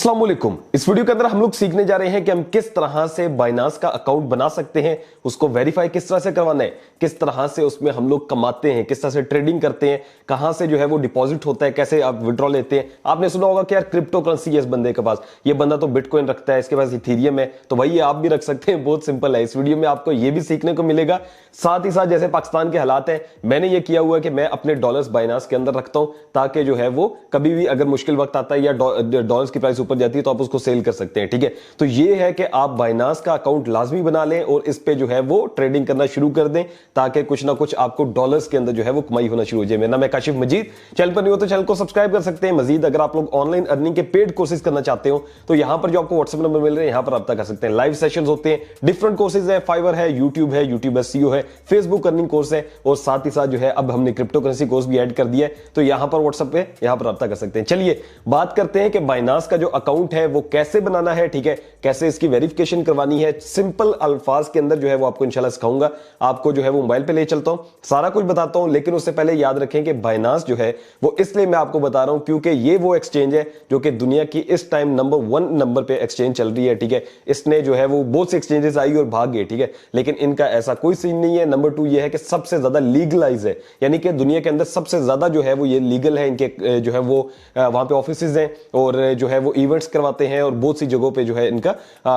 अस्सलाम वालेकुम। इस वीडियो के अंदर हम लोग सीखने जा रहे हैं कि हम किस तरह से बाइनांस का अकाउंट बना सकते हैं, उसको वेरीफाई किस तरह से करवाना है, किस तरह से उसमें हम लोग कमाते हैं, किस तरह से ट्रेडिंग करते हैं, कहां से जो है वो डिपॉजिट होता है, कैसे आप विड्रॉ लेते हैं। आपने सुना होगा कि यार क्रिप्टो करेंसी है इस बंदे के पास, ये बंदा तो बिटकॉइन रखता है, इसके पास इथेरियम है, तो भाई ये आप भी रख सकते हैं। बहुत सिंपल है। इस वीडियो में आपको ये भी सीखने को मिलेगा, साथ ही साथ जैसे पाकिस्तान के हालात हैं, मैंने ये किया हुआ है कि मैं अपने डॉलर्स बाइनांस के अंदर रखता हूं, ताकि जो है वो कभी भी अगर मुश्किल वक्त आता है या डॉलर्स की प्राइस ऊपर जाती है तो आप उसको सेल कर सकते हैं। ठीक है, तो ये है कि आप बाइनांस का अकाउंट लाजमी बना लें और इस पे जो है वो ट्रेडिंग करना शुरू कर दें, ताकि कुछ ना कुछ आपको डॉलर्स के अंदर जो है वो कमाई होना शुरू हो जाए। मेरा नाम है काशिफ मजीद। चैनल पर नहीं हो तो चैनल को सब्सक्राइब कर सकते हैं। मजीद अगर आप लोग ऑनलाइन अर्निंग के पेड कोर्सेज करना चाहते हो तो यहां पर जो आपको व्हाट्सएप नंबर मिल रहे हैं यहां पर रब्ता कर सकते हैं। लाइव सेशंस होते हैं, डिफरेंट कोर्सेज है, फाइवर है, यूट्यूब एसईओ है, फेसबुक अर्निंग कोर्स है, और साथ ही साथ जो है अब हमने क्रिप्टो करेंसी कोर्स भी ऐड कर दिया है, तो यहां पर व्हाट्सएप पे यहां पर रब्ता कर सकते हैं। चलिए बात करते हैं कि बाइनांस का जो अकाउंट है वो कैसे बनाना है। ठीक है, कैसे इसकी वेरिफिकेशन करवानी है, सिंपल अल्फाज के अंदर जो है वो आपको इंशाल्लाह सिखाऊंगा। आपको जो है वो मोबाइल पे ले चलता हूं, सारा कुछ बताता हूं, लेकिन उससे पहले याद रखें कि बाइनांस जो है वो इसलिए मैं आपको बता रहा हूं क्योंकि ये वो एक्सचेंज है जो कि दुनिया की इस टाइम नंबर 1 नंबर पे एक्सचेंज चल रही है। ठीक है, इसने जो है वो बहुत से एक्सचेंजेस आई और भाग गए। ठीक है, लेकिन इनका ऐसा कोई सीन नहीं है। नंबर 2 ये है कि सबसे ज्यादा लीगलाइज है, यानी कि दुनिया के अंदर सबसे ज्यादा जो है वो ये लीगल है। इनके जो है वो वहां पे ऑफिसेज हैं और जो है वो इवेंट्स करवाते हैं और बहुत सी जगहों पे जो है इनका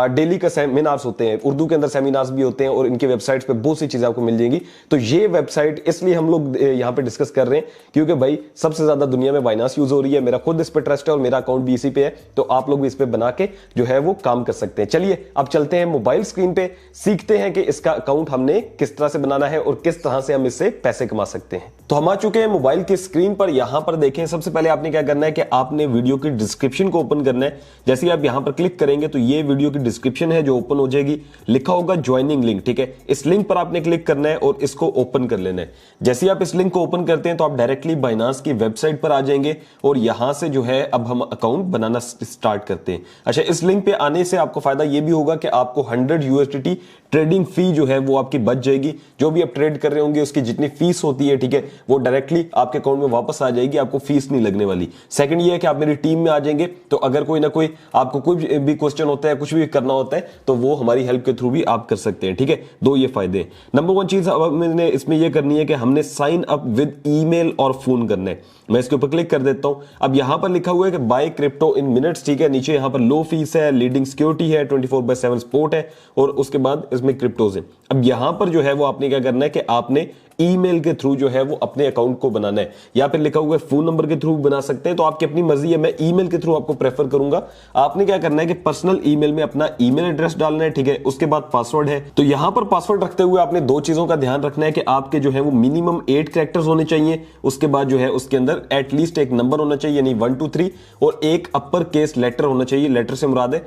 डेली का सेमिनार्स होते हैं, उर्दू के अंदर सेमिनार्स भी होते हैं और इनके वेबसाइट्स पे बहुत सी चीजें आपको मिल जाएंगी। तो ये वेबसाइट इसलिए हम लोग यहां पे डिस्कस कर रहे हैं क्योंकि भाई सबसे ज्यादा दुनिया में बाइनांस यूज हो रही है। मेरा खुद इस पे ट्रस्ट है और मेरा अकाउंट भी इसी पे है, तो आप लोग भी इस पे बना के जो है वो काम कर सकते हैं। चलिए अब चलते हैं मोबाइल स्क्रीन पे, सीखते हैं कि इसका अकाउंट हमने किस तरह से बनाना है और किस तरह से हम इससे पैसे कमा सकते हैं। तो हम आ चुके हैं मोबाइल की स्क्रीन पर। यहां पर देखें, सबसे पहले आपने क्या करना है कि आपने वीडियो की डिस्क्रिप्शन को ओपन करना है। जैसे ही आप यहां पर क्लिक करेंगे तो ये वीडियो की डिस्क्रिप्शन है जो ओपन हो जाएगी, लिखा होगा ज्वाइनिंग लिंक। ठीक है, इस लिंक पर आपने क्लिक करना है और इसको ओपन कर लेना है। जैसे ही आप इस लिंक को ओपन करते हैं तो आप डायरेक्टली बाइनांस की वेबसाइट पर आ जाएंगे और यहां से जो है अब हम अकाउंट बनाना स्टार्ट करते हैं। अच्छा, इस लिंक पे आने से आपको फायदा यह भी होगा कि आपको 100 USDT ट्रेडिंग फी जो है वो आपकी बच जाएगी। जो भी आप ट्रेड कर रहे होंगे उसकी जितनी फीस होती है, ठीक है, वो डायरेक्टली आपके अकाउंट में वापस आ जाएगी, आपको फीस नहीं लगने वाली। सेकंड ये है कि आप मेरी टीम में आ जाएंगे, तो अगर कोई ना कोई आपको कोई भी क्वेश्चन होता है, कुछ भी करना होता है, तो वो हमारी हेल्प के थ्रू भी आप कर सकते हैं। ठीक है, दो ये फायदे। नंबर 1 चीज अब मैंने इसमें यह करनी है कि हमने साइन अप विद ईमेल और फोन करना है। मैं इसके ऊपर क्लिक कर देता हूं। अब यहां पर लिखा हुआ है कि बाय क्रिप्टो इन मिनट्स। ठीक है, नीचे यहां पर लो फीस है, लीडिंग सिक्योरिटी है, 24/7 सपोर्ट है और उसके बाद इसमें क्रिप्टोज है। अब यहां पर जो है वो आपने क्या करना है कि आपने ईमेल के थ्रू जो है वो अपने अकाउंट को बनाना है, या फिर लिखा हुआ है फोन नंबर के थ्रू बना सकते हैं, तो आपकी अपनी मर्जी है। मैं ईमेल के थ्रू आपको प्रेफर करूंगा। आपने क्या करना है कि पर्सनल ईमेल में अपना ईमेल एड्रेस डालना है। ठीक है, उसके बाद पासवर्ड है। तो यहां पर पासवर्ड रखते हुए आपने 2 चीजों का ध्यान रखना है कि आपके जो है वो मिनिमम 8 कैरेक्टर्स होने चाहिए। उसके बाद जो है उसके अंदर एटलीस्ट एक नंबर होना चाहिए, यानी 1 2 3, और एक अपर केस लेटर होना चाहिए। लेटर से मुराद है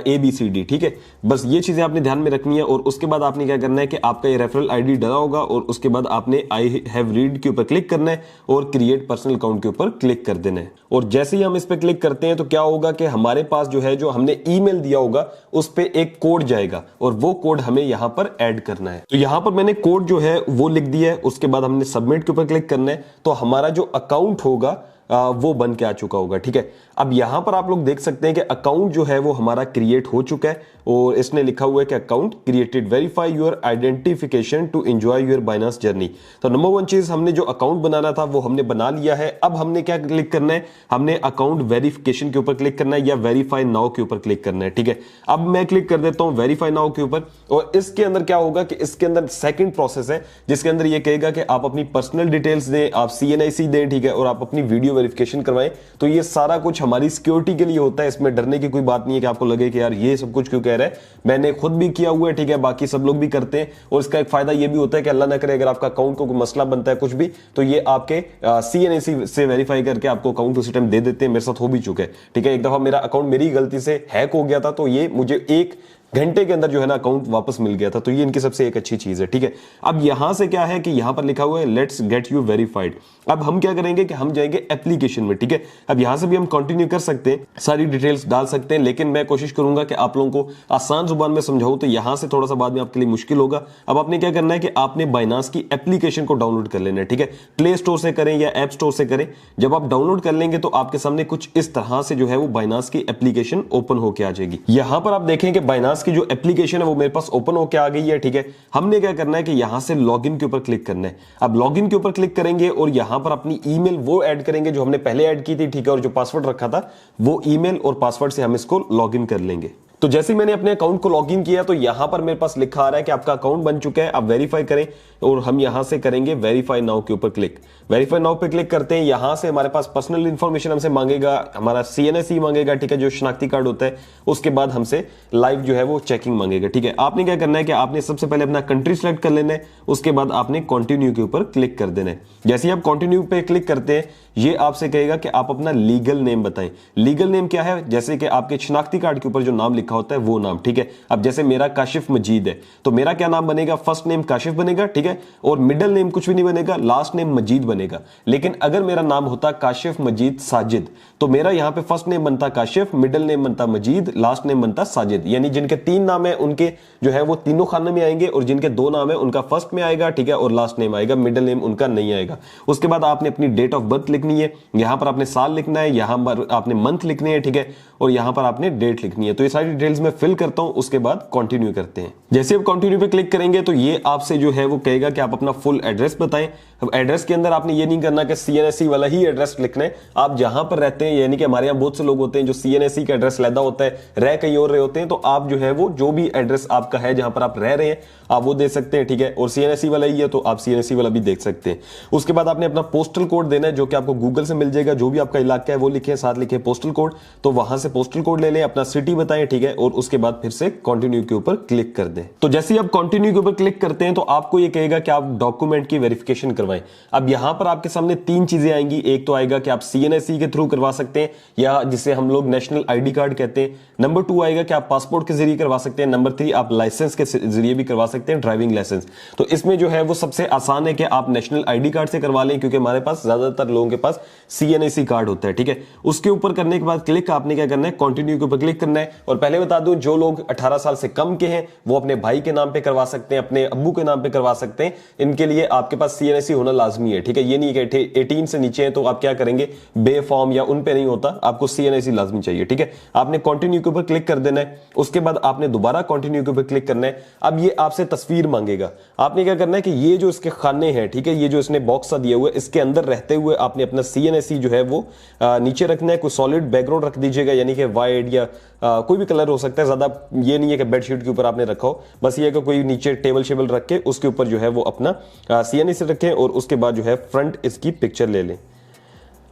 ABCD। ठीक है, बस ये चीजें आपने ध्यान में रखनी है। और उसके बाद आपने क्या करना है कि आपका ये रेफरल ID डाला होगा और उसके बाद आपने आई हैव रीड के ऊपर क्लिक करना है और क्रिएट पर्सनल अकाउंट के ऊपर क्लिक कर देना है। और जैसे ही हम इस पे क्लिक करते हैं तो क्या होगा कि हमारे पास जो है, जो हमने ईमेल दिया होगा उस पे एक कोड जाएगा और वो कोड हमें यहां पर ऐड करना है। तो यहां पर मैंने कोड जो है वो लिख दिया है। उसके बाद हमने सबमिट के ऊपर क्लिक करना है, तो हमारा जो अकाउंट होगा वो बन के आ चुका होगा। ठीक है, अब यहां पर आप लोग देख सकते हैं कि अकाउंट जो है वो हमारा क्रिएट हो चुका है और इसने लिखा हुआ है कि account created, verify your identification to enjoy your Binance journey. तो नंबर 1 चीज, हमने जो अकाउंट बनाना था वो हमने बना लिया है। अब हमने क्या क्लिक करना है, हमने अकाउंट वेरिफिकेशन के ऊपर क्लिक करना है या वेरीफाई नाउ के ऊपर क्लिक करना है। ठीक है, अब मैं क्लिक कर देता हूं वेरीफाई नाउ के ऊपर, और इसके अंदर क्या होगा कि इसके अंदर सेकंड प्रोसेस है जिसके अंदर यह कहेगा कि आप अपनी पर्सनल डिटेल्स दें, आप CNIC दें। ठीक है, और आप अपनी वीडियो वेरिफिकेशन करवाएं। तो ये सारा कुछ हमारी सिक्योरिटी के लिए होता है, इसमें डरने की कोई बात नहीं है कि आपको लगे कि यार ये सब कुछ क्यों कह रहा है। मैंने खुद भी किया हुआ है, ठीक है, बाकी सब लोग भी करते हैं। और इसका एक फायदा ये भी होता है कि अल्लाह ना करे अगर आपका अकाउंट को कोई मसला बनता है कुछ भी, तो ये आपके CNIC से वेरीफाई करके आपको अकाउंट उसी टाइम दे देते हैं। मेरे साथ हो भी चुका है। ठीक है, एक दफा मेरा अकाउंट मेरी गलती से हैक हो गया था, तो ये मुझे एक घंटे के अंदर जो है ना अकाउंट वापस मिल गया था। तो ये इनकी सबसे एक अच्छी चीज है, ठीक है। अब यहां से क्या है कि यहां पर लिखा हुआ है लेट्स गेट यू वेरीफाइड। अब हम क्या करेंगे कि हम जाएंगे एप्लीकेशन में, ठीक है। अब यहां से भी हम कंटिन्यू कर सकते हैं, सारी डिटेल्स डाल सकते हैं, लेकिन मैं कोशिश करूंगा कि आप लोगों को आसान जुबान में समझाऊं, तो यहां से थोड़ा सा बाद में आपके लिए मुश्किल होगा। अब आपने क्या करना है कि आपने बाइनांस की एप्लीकेशन को डाउनलोड कर लेना है, ठीक है। प्ले स्टोर से करें या ऐप स्टोर से करें। जब आप डाउनलोड कर लेंगे तो आपके सामने कुछ इस तरह से जो है वो बाइनांस की एप्लीकेशन ओपन होकर आ जाएगी। यहां पर आप देखें कि बाइनांस की जो एप्लीकेशन है वो मेरे पास ओपन होकर आ गई है, ठीक है। हमने क्या करना है कि यहां से लॉगिन के ऊपर क्लिक करना है। अब लॉगिन के ऊपर क्लिक करेंगे और यहां पर अपनी ईमेल वो ऐड करेंगे जो हमने पहले ऐड की थी, ठीक है, और जो पासवर्ड रखा था वो ईमेल और पासवर्ड से हम इसको लॉगिन कर लेंगे। तो जैसे ही मैंने अपने अकाउंट को लॉगिन किया तो यहां पर मेरे पास लिखा आ रहा है कि आपका अकाउंट बन चुका है, आप वेरीफाई करें, और हम यहां से करेंगे वेरीफाई नाउ के ऊपर क्लिक। वेरीफाई नाउ पे क्लिक करते हैं, यहां से हमारे पास पर्सनल इंफॉर्मेशन हमसे मांगेगा, हमारा CNSE मांगेगा, ठीक है, जो शनाख्ती कार्ड होता है। उसके बाद हमसे लाइव जो है वो चेकिंग मांगेगा, ठीक है। आपने क्या करना है कि आपने सबसे पहले अपना कंट्री सेलेक्ट कर लेना है, उसके बाद आपने कंटिन्यू के ऊपर क्लिक कर देना है। जैसे ही आप कंटिन्यू पे क्लिक करते हैं, ये आपसे कहेगा कि आप अपना लीगल नेम बताएं। लीगल नेम क्या है? जैसे कि आपके शनाख्ती कार्ड के ऊपर जो नाम लिखा होता है वो नाम, ठीक है। अब जैसे मेरा काशिफ मजीद है, तो मेरा क्या नाम बनेगा? फर्स्ट नेम काशिफ बनेगा, ठीक है, और मिडिल नेम कुछ भी नहीं बनेगा, लास्ट नेम मजीद बनेगा। लेकिन अगर मेरा नाम होता काशिफ मजीद साजिद, तो मेरा यहां पे फर्स्ट नेम बनता काशिफ, मिडिल नेम बनता मजीद, लास्ट नेम बनता साजिद। यानी जिनके 3 नाम है उनके जो है वो तीनों खाने में आएंगे, और जिनके 2 नाम है उनका फर्स्ट में आएगा, ठीक है, और लास्ट नेम आएगा, मिडिल नेम उनका नहीं आएगा। उसके बाद आपने अपनी डेट ऑफ बर्थ लिखनी है, यहां पर आपने साल लिखना है, यहां पर आपने मंथ लिखने हैं, ठीक है, और यहां पर आपने डेट लिखनी है। तो ये सारी डिटेल्स मैं फिल करता हूं, उसके बाद कंटिन्यू करते हैं। जैसे आप कंटिन्यू पे क्लिक करेंगे तो ये आपसे जो है वो कहेगा कि आप अपना फुल एड्रेस बताएं। अब एड्रेस के अंदर आपने ये नहीं करना कि CNSE वाला ही एड्रेस लिखना है, आप जहां पर रहते हैं, यानी कि हमारे यहाँ बहुत से लोग होते हैं जो CNSE का एड्रेस लैदा होता है, रह कहीं और रहे होते हैं, तो आप जो है वो जो भी एड्रेस आपका है जहां पर आप रह रहे हैं आप वो दे सकते हैं, ठीक है। और CNSE वाला ही है तो आप CNSE वाला भी देख सकते हैं। उसके बाद आपने अपना पोस्टल कोड देना है, जो कि आपको गूगल से मिल जाएगा, जो भी आपका इलाका है वो लिखे, साथ लिखे पोस्टल कोड, तो वहां से पोस्टल कोड ले लें, अपना सिटी बताएं, ठीक है, और उसके बाद फिर से कंटिन्यू के ऊपर क्लिक कर दें। तो जैसे ही आप कंटिन्यू के ऊपर क्लिक करते हैं तो आपको ये कहेगा कि आप डॉक्यूमेंट की वेरिफिकेशन करवाएं। अब यहां पर आपके सामने 3 चीजें आएंगी। एक तो आएगा कि आप CNSE के थ्रू करवा सकते हैं, या जिसे हम लोग नेशनल ID कार्ड कहते हैं। नंबर 2 आएगा कि आप पासपोर्ट के जरिए करवा सकते हैं। नंबर 3 आप लाइसेंस के जरिए भी करवा सकते हैं, ड्राइविंग लाइसेंस। तो इसमें जो है वो सबसे आसान है कि आप नेशनल ID कार्ड से करवा लें, क्योंकि हमारे पास ज्यादातर लोगों के पास CNSE कार्ड होता है, ठीक है। उसके ऊपर करने के बाद क्लिक आपने क्या करना है, कंटिन्यू के ऊपर क्लिक करना है। और पहले बता दूं, जो लोग 18 साल से कम के हैं वो अपने भाई के नाम पे करवा सकते हैं, अपने अब्बू के नाम पे करवा सकते हैं। इनके लिए आपके पास CNSE होना लाजमी है, ठीक है। ये नहीं है कि 18 से नीचे है तो आप क्या करेंगे, बे फॉर्म या उन पे नहीं होता, आपको CNSE लाजमी चाहिए, ठीक है। आपने कंटिन्यू के ऊपर क्लिक कर देना है। उसके बाद आपने दोबारा कंटिन्यू के ऊपर क्लिक करना है। अब ये आपसे तस्वीर मांगेगा। आपने क्या करना है कि ये जो इसके खाने हैं, ठीक है, ये जो इसने बॉक्स सा दिया हुआ है, इसके अंदर रहते हुए आपने अपना CNSE जो है वो नीचे रखना है। कोई सॉलिड बैकग्राउंड रख दीजिएगा, यानी कि वाइट या कोई भी कलर हो सकता है, ज्यादा ये नहीं है कि बेडशीट के ऊपर आपने रखा हो, बस ये है कि कोई नीचे टेबल शेबल रख के उसके ऊपर जो है वो अपना CNSE रखें, और उसके बाद जो है फ्रंट इसकी पिक्चर ले लें।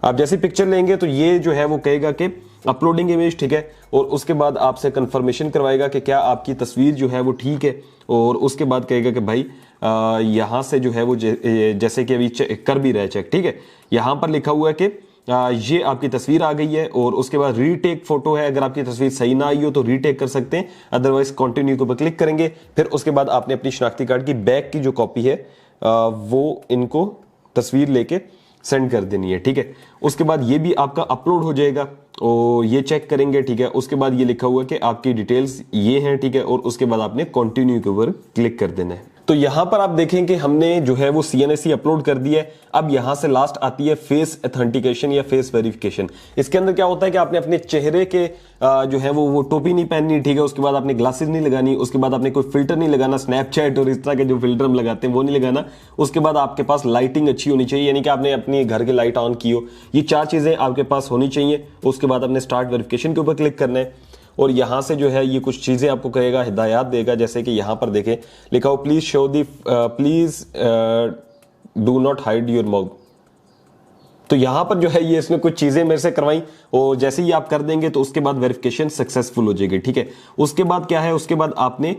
आप जैसे पिक्चर लेंगे तो ये जो है वो कहेगा कि अपलोडिंग इमेज, ठीक है, और उसके बाद आपसे कंफर्मेशन करवाएगा कि क्या आपकी तस्वीर जो है वो ठीक है, और उसके बाद कहेगा कि भाई यहां से जो है वो जैसे कि अभी कर भी रहे चेक, ठीक है, यहां पर लिखा हुआ है कि ये आपकी तस्वीर आ गई है, और उसके बाद रीटेक फोटो है। अगर आपकी तस्वीर सही ना आई हो तो रीटेक कर सकते हैं, अदरवाइज कंटिन्यू के ऊपर क्लिक करेंगे। फिर उसके बाद आपने अपनी शनाख्ती कार्ड की बैक की जो कॉपी है वो इनको तस्वीर लेके सेंड कर देनी है, ठीक है। उसके बाद ये भी आपका अपलोड हो जाएगा और ये चेक करेंगे, ठीक है। उसके बाद ये लिखा हुआ है कि आपकी डिटेल्स ये हैं, ठीक है, और उसके बाद आपने कंटिन्यू के ऊपर क्लिक कर देना है। तो यहां पर आप देखें कि हमने जो है वो CNSE अपलोड कर दिया है। अब यहां से लास्ट आती है फेस ऑथेंटिकेशन या फेस वेरिफिकेशन। इसके अंदर क्या होता है कि आपने अपने चेहरे के जो है वो टोपी नहीं पहननी, ठीक है, उसके बाद आपने ग्लासेस नहीं लगानी, उसके बाद आपने कोई फिल्टर नहीं लगाना, स्नैपचैट और इस तरह के जो फिल्टर हम लगाते हैं वो नहीं लगाना। उसके बाद आपके पास लाइटिंग अच्छी होनी चाहिए, यानी कि आपने अपने घर की लाइट ऑन की हो। ये 4 चीजें आपके पास होनी चाहिए। उसके बाद आपने स्टार्ट वेरिफिकेशन के ऊपर क्लिक करना है, और यहां से जो है ये कुछ चीजें आपको कहेगा, हिदायत देगा, जैसे कि यहां पर देखें लिखा हो please show the, please do not hide your तो यहां पर जो है ये इसने कुछ चीजें मेरे से करवाई और जैसे ही आप कर देंगे तो उसके बाद वेरिफिकेशन सक्सेसफुल हो जाएगी। ठीक है, उसके बाद क्या है, उसके बाद आपने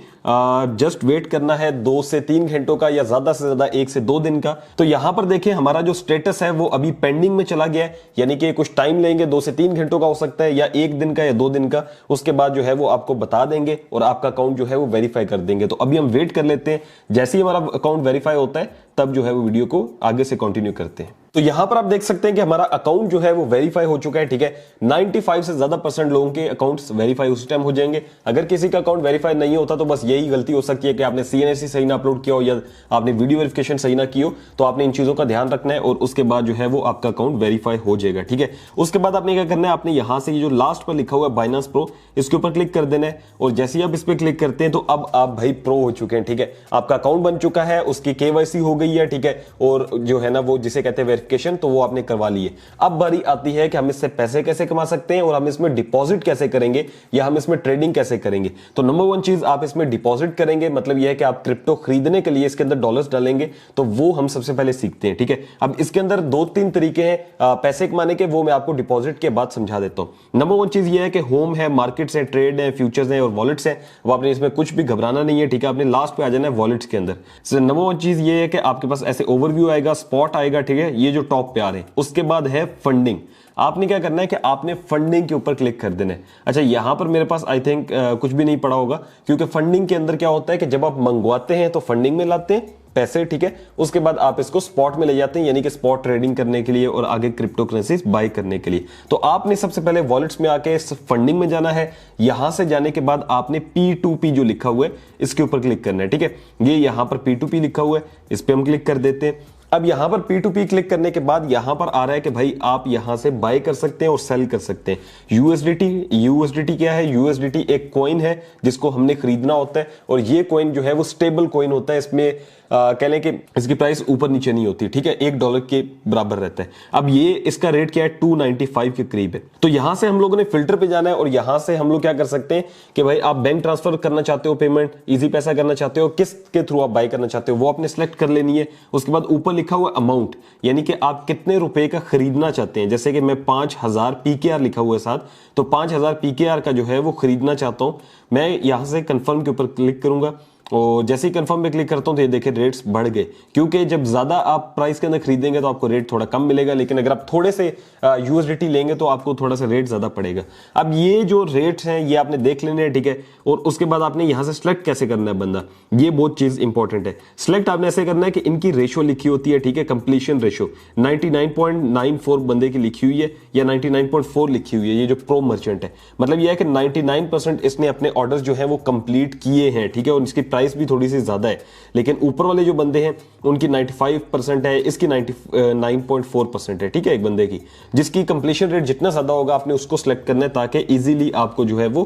जस्ट वेट करना है 2 से 3 घंटों का या ज्यादा से ज्यादा 1 से 2 दिन का। तो यहां पर देखिए हमारा जो स्टेटस है वो अभी पेंडिंग में चला गया है, यानी कि कुछ टाइम लेंगे, 2 से 3 घंटों का हो सकता है या 1 दिन का या 2 दिन का। उसके बाद जो है वो आपको बता देंगे और आपका अकाउंट जो है वो वेरीफाई कर देंगे। तो अभी हम वेट कर लेते हैं, जैसे ही हमारा अकाउंट वेरीफाई होता है तब जो है वो वीडियो को आगे से कंटिन्यू करते हैं। तो यहां पर आप देख सकते हैं कि हमारा अकाउंट जो है वो वेरीफाई हो चुका है। ठीक है, 95 से ज्यादा % लोगों के अकाउंट्स वेरीफाई उस टाइम हो जाएंगे। अगर किसी का अकाउंट वेरीफाई नहीं होता तो बस यही गलती हो सकती है कि आपने CNSC सही ना अपलोड किया हो या आपने वीडियो वेरिफिकेशन सही ना की हो। तो आपने इन चीजों का ध्यान रखना है और उसके बाद जो है वो आपका अकाउंट वेरीफाई हो जाएगा। ठीक है, उसके बाद आपने क्या करना है, आपने यहां से जो लास्ट पर लिखा हुआ है बाइनेंस प्रो, इसके ऊपर क्लिक कर देना है और जैसे ही आप इस पर क्लिक करते हैं तो अब आप भाई प्रो हो चुके हैं। ठीक है, आपका अकाउंट बन चुका है, उसकी KYC हो गई है। ठीक है, और जो है ना वो जिसे कहते हैं वेरिफिकेशन, तो वो आपने करवा लिए। अब बारी आती है कि हम इससे पैसे कैसे कमा सकते हैं और हम इसमें डिपॉजिट कैसे करेंगे या हम इसमें ट्रेडिंग कैसे करेंगे। तो नंबर 1 चीज, आप इसमें डिपॉजिट करेंगे, मतलब यह है कि आप क्रिप्टो खरीदने के लिए इसके अंदर डॉलर्स डालेंगे। तो वो हम सबसे पहले सीखते हैं। ठीक है, अब इसके अंदर 2-3 तरीके हैं पैसे कमाने के, वो मैं आपको डिपॉजिट के बाद समझा देता हूं। नंबर 1 चीज यह है कि होम है, मार्केट्स है, ट्रेड है, फ्यूचर्स है और वॉलेट्स है। वो आपने इसमें कुछ भी घबराना नहीं है। ठीक है, आपने लास्ट पे आ जाना है वॉलेट्स के अंदर। नंबर 1 चीज ये है कि आपके पास ऐसे ओवरव्यू आएगा, स्पॉट आएगा। ठीक है, ये जो टॉप पे आ रहे हैं, उसके बाद है फंडिंग। आपने क्या करना है कि आपने फंडिंग के ऊपर क्लिक कर देना है। अच्छा, यहां पर मेरे पास आई थिंक कुछ भी नहीं पड़ा होगा, क्योंकि फंडिंग के अंदर क्या होता है कि जब आप मंगवाते हैं तो फंडिंग में लाते हैं पैसे। ठीक है, उसके बाद आप इसको स्पॉट में ले जाते हैं, यानी कि स्पॉट ट्रेडिंग करने के लिए और आगे क्रिप्टो करेंसीज बाय करने के लिए। तो आपने सबसे पहले वॉलेट्स में आके फंडिंग में जाना है। यहां से जाने के बाद आपने P2P जो लिखा हुआ है इसके ऊपर क्लिक करना है। ठीक है, ये यहां पर P2P लिखा हुआ है, इस पर हम क्लिक कर देते हैं। अब यहां पर P2P क्लिक करने के बाद यहां पर आ रहा है कि भाई आप यहां से बाय कर सकते हैं और सेल कर सकते हैं। यूएसडीटी क्या है? यूएसडीटी एक कॉइन है जिसको हमने खरीदना होता है और ये कॉइन जो है वो स्टेबल कॉइन होता है। इसमें कह लें कि इसकी प्राइस ऊपर नीचे नहीं होती। ठीक है, $1 के बराबर रहता है। अब ये इसका रेट क्या है? 295 के करीब है। तो यहां से हम लोगों ने फिल्टर पे जाना है और यहां से हम लोग क्या कर सकते हैं कि भाई आप बैंक ट्रांसफर करना चाहते हो, पेमेंट इजी पैसा करना चाहते हो, किस के थ्रू आप बाय करना चाहते हो वो आपने सेलेक्ट कर लेनी है। उसके बाद ऊपर लिखा हुआ अमाउंट, यानी कि आप कितने रुपए का खरीदना चाहते हैं। जैसे कि मैं 5000 PKR लिखा हुआ है साथ, तो 5000 PKR का जो है वो खरीदना चाहता हूं। मैं यहां से कंफर्म के ऊपर क्लिक करूंगा और जैसे ही कंफर्म पे क्लिक करता हूं तो ये देखिए रेट्स बढ़ गए, क्योंकि जब ज्यादा आप प्राइस के अंदर खरीदेंगे तो आपको रेट थोड़ा कम मिलेगा, लेकिन अगर आप थोड़े से यूएसडीटी लेंगे तो आपको थोड़ा सा रेट ज्यादा पड़ेगा। अब ये जो रेट्स हैं ये आपने देख लेने हैं। ठीक है, और उसके बाद आपने यहां से सिलेक्ट कैसे करना है बंदा, ये बहुत चीज इंपॉर्टेंट है। सिलेक्ट आपने ऐसे करना है कि इनकी रेशियो लिखी होती है। ठीक है, कंप्लीशन रेशियो 99.94 बंदे की लिखी हुई है या 99.4 लिखी हुई है। ये जो प्रो मर्चेंट है, मतलब ये है कि 99% इसने अपने ऑर्डर्स जो है वो कंप्लीट किए हैं। ठीक है, और इसकी प्राइस भी थोड़ी सी ज्यादा है, लेकिन ऊपर वाले जो बंदे हैं उनकी 95% है, इसकी 99.4% है। ठीक है, एक बंदे की जिसकी कंप्लीशन रेट जितना ज्यादा होगा आपने उसको सिलेक्ट करना है ताकि इजीली आपको जो है वो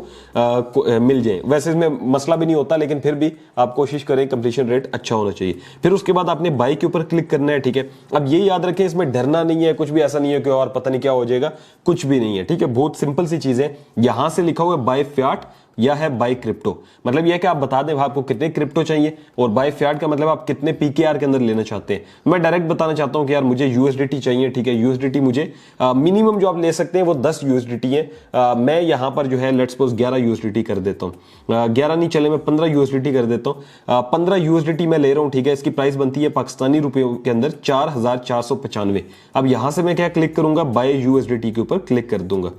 मिल जाए। वैसे इसमें मसला भी नहीं होता, लेकिन फिर भी आप कोशिश करें कंप्लीशन रेट अच्छा होना चाहिए। फिर उसके बाद आपने बाई के ऊपर क्लिक करना है। ठीक है, अब ये याद रखें इसमें डरना नहीं है, कुछ भी ऐसा नहीं है कि और पता नहीं क्या हो जाएगा, कुछ भी नहीं है। ठीक है, बहुत सिंपल सी चीज है। यहां से लिखा हुआ है बाय फियाट या है बाय क्रिप्टो, मतलब यह कि आप बता दें आपको कितने क्रिप्टो चाहिए, और बाय फियाट का मतलब आप कितने पीकेआर के अंदर लेना चाहते हैं। मैं डायरेक्ट बताना चाहता हूं कि यार मुझे यूएसडीटी चाहिए। ठीक है, यूएसडीटी मुझे मिनिमम जो आप ले सकते हैं वो 10 यूएसडीटी है। मैं यहां पर जो है लेट्स सपोज 11 यूएसडीटी कर देता हूं। 11 नहीं चले, मैं 15 यूएसडीटी कर देता हूं। 15 यूएसडीटी मैं ले रहा हूं। ठीक है, इसकी प्राइस बनती है पाकिस्तानी रुपयों के अंदर 4495। अब यहां से मैं क्या क्लिक करूंगा, बाय यूएसडीटी के ऊपर क्लिक कर दूंगा।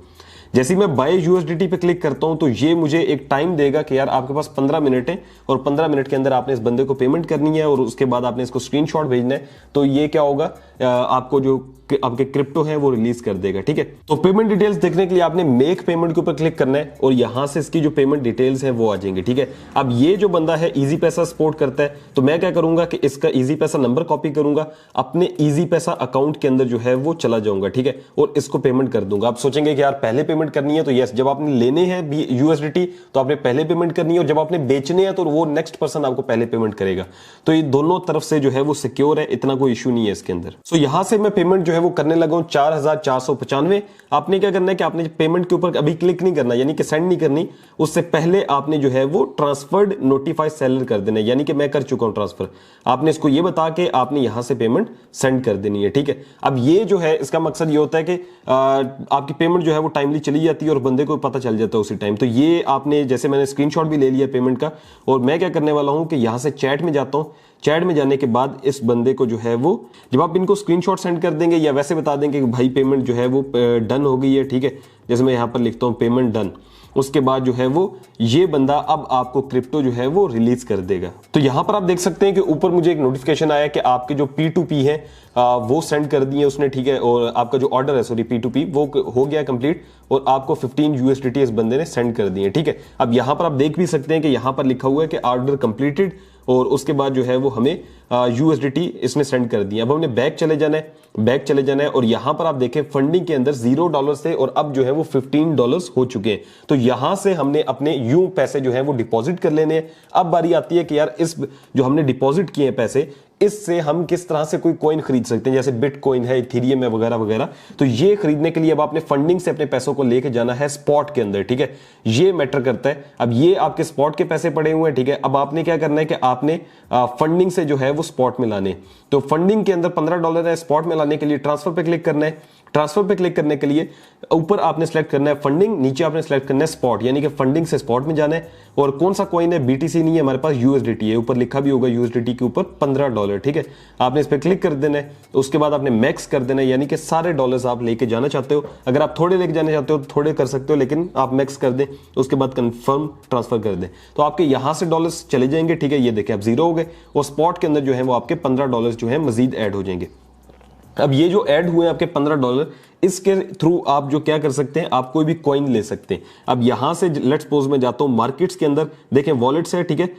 जैसे ही मैं बाय यूएसडीटी पे क्लिक करता हूं तो ये मुझे एक टाइम देगा कि यार आपके पास 15 मिनट है और 15 मिनट के अंदर आपने इस बंदे को पेमेंट करनी है और उसके बाद आपने इसको स्क्रीनशॉट भेजना है। तो ये क्या होगा, आपको जो आपके क्रिप्टो है वो रिलीज कर देगा। ठीक है, तो पेमेंट डिटेल्स देखने के लिए आपने मेक पेमेंट के ऊपर क्लिक करना है और यहां से इसकी जो पेमेंट डिटेल्स है वो आ जाएंगे। ठीक है, अब ये जो बंदा है इजी पैसा सपोर्ट करता है, तो मैं क्या करूंगा कि इसका इजी पैसा नंबर कॉपी करूंगा, अपने इजी पैसा अकाउंट के अंदर जो है वो चला जाऊंगा। ठीक है, और इसको पेमेंट कर दूंगा। आप सोचेंगे कि यार पहले पेमेंट करनी है, तो यस, जब आपने लेने हैं यूएसडीटी तो आपने पहले पेमेंट करनी है, और जब आपने बेचने हैं तो वो नेक्स्ट पर्सन आपको पहले पेमेंट करेगा। तो ये दोनों तरफ से जो है वो सिक्योर है, इतना कोई इशू नहीं है इसके अंदर। सो यहां से मैं पेमेंट जो है वो करने लगा हूं 4,495। आपने क्या करना है कि आपने पेमेंट के ऊपर अभी क्लिक नहीं करना, यानी कि सेंड नहीं करनी, उससे पहले आपने जो है वो ट्रांसफर्ड नोटिफाई सेलर कर देना है, यानी कि मैं कर चुका हूं ट्रांसफर। आपने इसको ये बता के आपने यहां से पेमेंट सेंड कर देनी है, ठीक है। अब ये जो है इसका मकसद ये होता है कि आपकी पेमेंट जो है वो टाइमली चली जाती है और बंदे को पता चल जाता है उसी टाइम। तो ये आपने, जैसे मैंने स्क्रीनशॉट भी ले लिया पेमेंट का, और मैं क्या करने वाला हूं कि यहां से चैट में जाता हूं। चैट में जाने के बाद इस बंदे को जो है वो, जब आप इनको स्क्रीनशॉट सेंड कर देंगे या वैसे बता देंगे कि भाई पेमेंट जो है वो डन हो गई है, ठीक है, जैसे मैं यहां पर लिखता हूं पेमेंट डन, उसके बाद जो है वो ये बंदा अब आपको क्रिप्टो जो है वो रिलीज कर देगा। तो यहां पर आप देख सकते हैं कि ऊपर मुझे एक नोटिफिकेशन आया कि आपके जो P2P है वो सेंड कर दिए उसने, ठीक है, और आपका जो ऑर्डर है, सॉरी P2P, वो हो गया कंप्लीट और आपको 15 USDT इस बंदे ने सेंड कर दिए, ठीक है। अब यहां पर आप देख भी सकते हैं कि यहां पर लिखा हुआ है कि ऑर्डर कंप्लीटेड, और उसके बाद जो है वो हमें USDT इसने सेंड कर दिया। अब हमने बैक चले जाना है, बैक चले जाना है, और यहां पर आप देखें फंडिंग के अंदर $0 थे और अब जो है वो $15 हो चुके हैं। तो यहां से हमने अपने यूं पैसे जो है वो डिपॉजिट कर लेने हैं। अब बारी आती है कि यार इस जो हमने डिपॉजिट किए हैं पैसे, इससे हम किस तरह से कोई कॉइन खरीद सकते हैं, जैसे बिटकॉइन है, इथेरियम है, वगैरह वगैरह। तो ये खरीदने के लिए अब आपने फंडिंग से अपने पैसों को लेके जाना है स्पॉट के अंदर, ठीक है, ये मैटर करता है। अब ये आपके स्पॉट के पैसे पड़े हुए हैं, ठीक है। अब आपने क्या करना है कि आपने फंडिंग से जो है वो स्पॉट में लाने। तो फंडिंग के अंदर $15 है, स्पॉट में लाने के लिए ट्रांसफर पे क्लिक करना है। ट्रांसफर पे क्लिक करने के लिए ऊपर आपने सेलेक्ट करना है फंडिंग, नीचे आपने सेलेक्ट करना है स्पॉट, यानी कि फंडिंग से स्पॉट में जाना है। और कौन सा कॉइन है, BTC नहीं है हमारे पास, USDT है, ऊपर लिखा भी होगा USDT के ऊपर $15, ठीक है। आपने इस पर क्लिक कर देना है, उसके बाद आपने मैक्स कर देना है, यानी कि सारे डॉलर्स आप लेके जाना चाहते हो। अगर आप थोड़े लेके जाना चाहते हो तो थोड़े कर सकते हो, लेकिन आप मैक्स कर दें, उसके बाद कंफर्म ट्रांसफर कर दें, तो आपके यहां से डॉलर्स चले जाएंगे, ठीक है। ये देखें आप 0 हो गए, और स्पॉट के अंदर जो है वो आपके $15 जो है मजीद ऐड हो जाएंगे। अब ये जो ऐड हुए आपके $15, इसके थ्रू आप जो क्या कर सकते हैं, आप कोई भी कॉइन ले सकते हैं। अब यहां से लेट्स सपोज मैं जाता हूं मार्केट्स के अंदर, देखें वॉलेट्स है, ठीक है,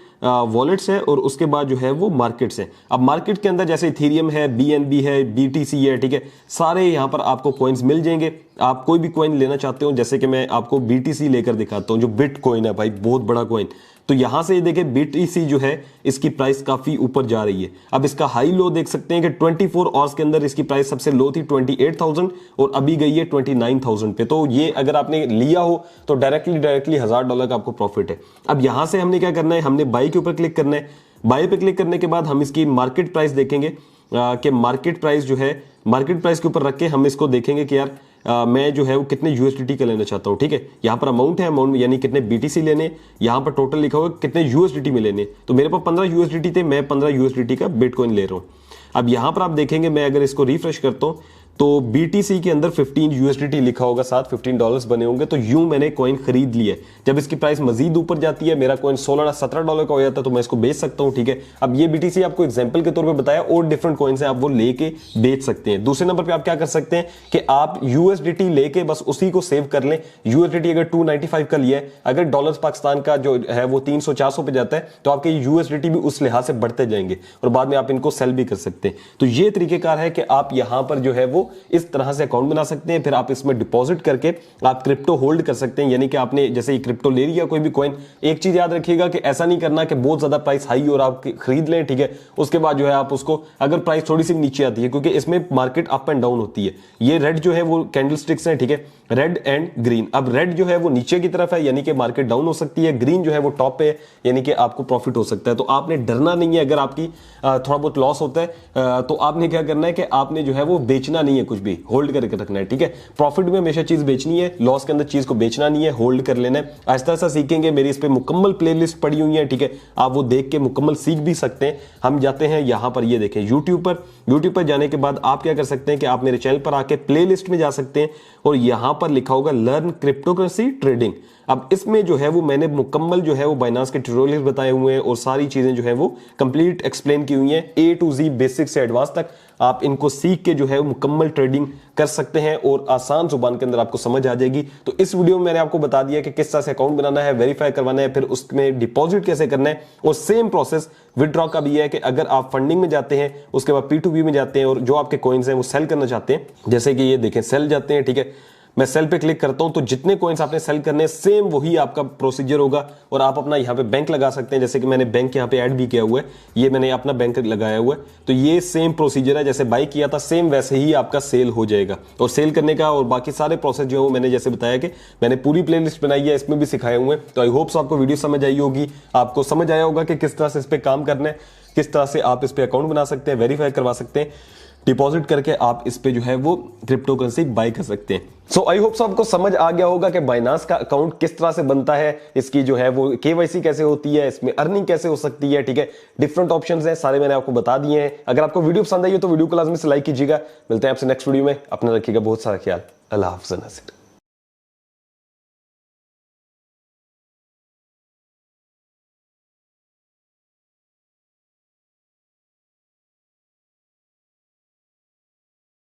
वॉलेट्स है, और उसके बाद जो है वो मार्केट्स है। अब मार्केट के अंदर जैसे इथेरियम है, BNB है, BTC है, ठीक है, सारे यहां पर आपको कॉइन्स मिल जाएंगे। आप कोई भी कॉइन लेना चाहते हो, जैसे कि मैं आपको BTC लेकर दिखाता हूं, जो बिटकॉइन है भाई, बहुत बड़ा कॉइन। तो यहां से ये देखें BTC जो है इसकी प्राइस काफी ऊपर जा रही है। अब इसका हाई लो देख सकते हैं कि 24 आवर्स के अंदर इसकी प्राइस सबसे लो थी 28,000 और अभी गई है 29,000 पे। तो ये अगर आपने लिया हो तो डायरेक्टली $1,000 का आपको प्रॉफिट है। अब यहां से हमने क्या करना है, हमने बाई के ऊपर क्लिक करना है। बाई पे क्लिक करने के बाद हम इसकी मार्केट प्राइस देखेंगे कि मार्केट प्राइस जो है, मार्केट प्राइस के ऊपर रख के हम इसको देखेंगे कि यार मैं जो है वो कितने USDT का लेना चाहता हूं, ठीक है। यहां पर अमाउंट है, अमाउंट यानी कितने BTC लेने, यहां पर टोटल लिखा हुआ कितने USDT में लेने। तो मेरे पास 15 USDT थे, मैं 15 USDT का बिटकॉइन ले रहा हूं। अब यहां पर आप देखेंगे, मैं अगर इसको रिफ्रेश करता हूं तो BTC के अंदर 15 USDT लिखा होगा, साथ $15 बने होंगे। तो यूं मैंने कॉइन खरीद लिया है। जब इसकी प्राइस मजीद ऊपर जाती है, मेरा कॉइन $16-17 का हो जाता है, तो मैं इसको बेच सकता हूं, ठीक है। अब ये BTC आपको एग्जांपल के तौर पे बताया, और डिफरेंट कॉइन्स हैं, आप वो लेके बेच सकते हैं। दूसरे नंबर पे आप क्या कर सकते हैं कि आप USDT लेके बस उसी को सेव कर लें। USDT अगर 295 का लिया है, अगर डॉलर्स पाकिस्तान का जो है वो 300-400 पे जाता है, तो आपके USDT भी उस लिहाज से बढ़ते जाएंगे और बाद में आप इनको सेल भी कर सकते हैं। तो ये तरीकेकार है कि आप यहां पर जो है वो इस तरह से अकाउंट बना सकते हैं। फिर आप इसमें डिपॉजिट करके आप क्रिप्टो होल्ड कर सकते हैं, यानी कि आपने जैसे ही क्रिप्टो ले लिया कोई भी कॉइन। एक चीज याद रखिएगा कि ऐसा नहीं करना कि बहुत ज्यादा प्राइस हाई और आप खरीद लें, ठीक है, उसके बाद जो है आप उसको, अगर प्राइस थोड़ी सी नीचे आती है, क्योंकि इसमें मार्केट अप एंड डाउन होती है। ये रेड जो है वो कैंडल स्टिक्स है, ठीक है, रेड एंड ग्रीन। अब रेड जो है वो नीचे की तरफ है, यानी कि मार्केट डाउन हो सकती है। ग्रीन जो है वो टॉप पे है, यानी कि आपको प्रॉफिट हो सकता है। तो आपने डरना नहीं है। अगर आपकी थोड़ा बहुत लॉस होता है तो आपने क्या करना है कि आपने जो है वो बेचना नहीं है, कुछ भी होल्ड करके रखना है, ठीक है। प्रॉफिट में हमेशा चीज बेचनी है, लॉस के अंदर चीज को बेचना नहीं है, होल्ड कर लेना है। आहिस्ता आहिस्ता सीखेंगे। मेरी इस पे मुकम्मल प्लेलिस्ट पड़ी हुई है, ठीक है, आप वो देख के मुकम्मल सीख भी सकते हैं। हम जाते हैं यहां पर, ये देखें यूट्यूब पर जाने के बाद आप क्या कर सकते हैं कि आप मेरे चैनल पर आके प्लेलिस्ट में जा सकते हैं और यहां पर लिखा होगा लर्न क्रिप्टोकरेंसी ट्रेडिंग। अब इसमें जो है वो मैंने मुकम्मल जो है वो बाइनांस के ट्यूटोरियल बताए हुए हैं और सारी चीजें जो है वो कंप्लीट एक्सप्लेन की हुई हैं, A to Z बेसिक से एडवांस तक। आप इनको सीख के जो है मुकम्मल ट्रेडिंग कर सकते हैं और आसान जुबान के अंदर आपको समझ आ जाएगी। तो इस वीडियो में मैंने आपको बता दिया कि किस तरह से अकाउंट बनाना है, वेरीफाई करवाना है, फिर उसमें डिपॉजिट कैसे करना है, और सेम प्रोसेस विदड्रॉ का भी है कि अगर आप फंडिंग में जाते हैं, उसके बाद P2P में जाते हैं और जो आपके कॉइन्स हैं वो सेल करना चाहते हैं, जैसे कि ये देखें सेल जाते हैं, ठीक है। मैं सेल पे क्लिक करता हूं तो जितने कॉइन्स आपने सेल करने सेम वही आपका प्रोसीजर होगा और आप अपना यहां पे बैंक लगा सकते हैं। जैसे कि मैंने बैंक यहां पे ऐड भी किया हुआ है, ये मैंने अपना बैंक लगाया हुआ है, तो ये सेम प्रोसीजर है जैसे बाई किया था सेम वैसे ही आपका सेल हो जाएगा। और सेल करने का और बाकी सारे प्रोसेस जो है मैंने जैसे बताया कि मैंने पूरी प्लेलिस्ट बनाई है, इसमें भी सिखाए हुए हैं। तो आई होप सो आपको वीडियो समझ आई होगी, आपको समझ आया होगा कि किस तरह से इस पे काम करना है, किस तरह से आप इस पे अकाउंट बना सकते हैं, वेरीफाई करवा सकते हैं, डिपॉजिट करके आप इस पे जो है वो क्रिप्टो करेंसी बाय कर सकते हैं। सो आई होप सो आपको समझ आ गया होगा कि बाइनांस का अकाउंट किस तरह से बनता है, इसकी जो है वो केवाईसी कैसे होती है, इसमें अर्निंग कैसे हो सकती है। ठीक है, डिफरेंट ऑप्शंस हैं, सारे मैंने आपको बता दिए हैं। अगर आपको वीडियो पसंद आई हो तो वीडियो को लाजमी से लाइक कीजिएगा। मिलते हैं आपसे नेक्स्ट वीडियो में, अपना रखिएगा बहुत सारा ख्याल। अल्लाह हाफ़िज़।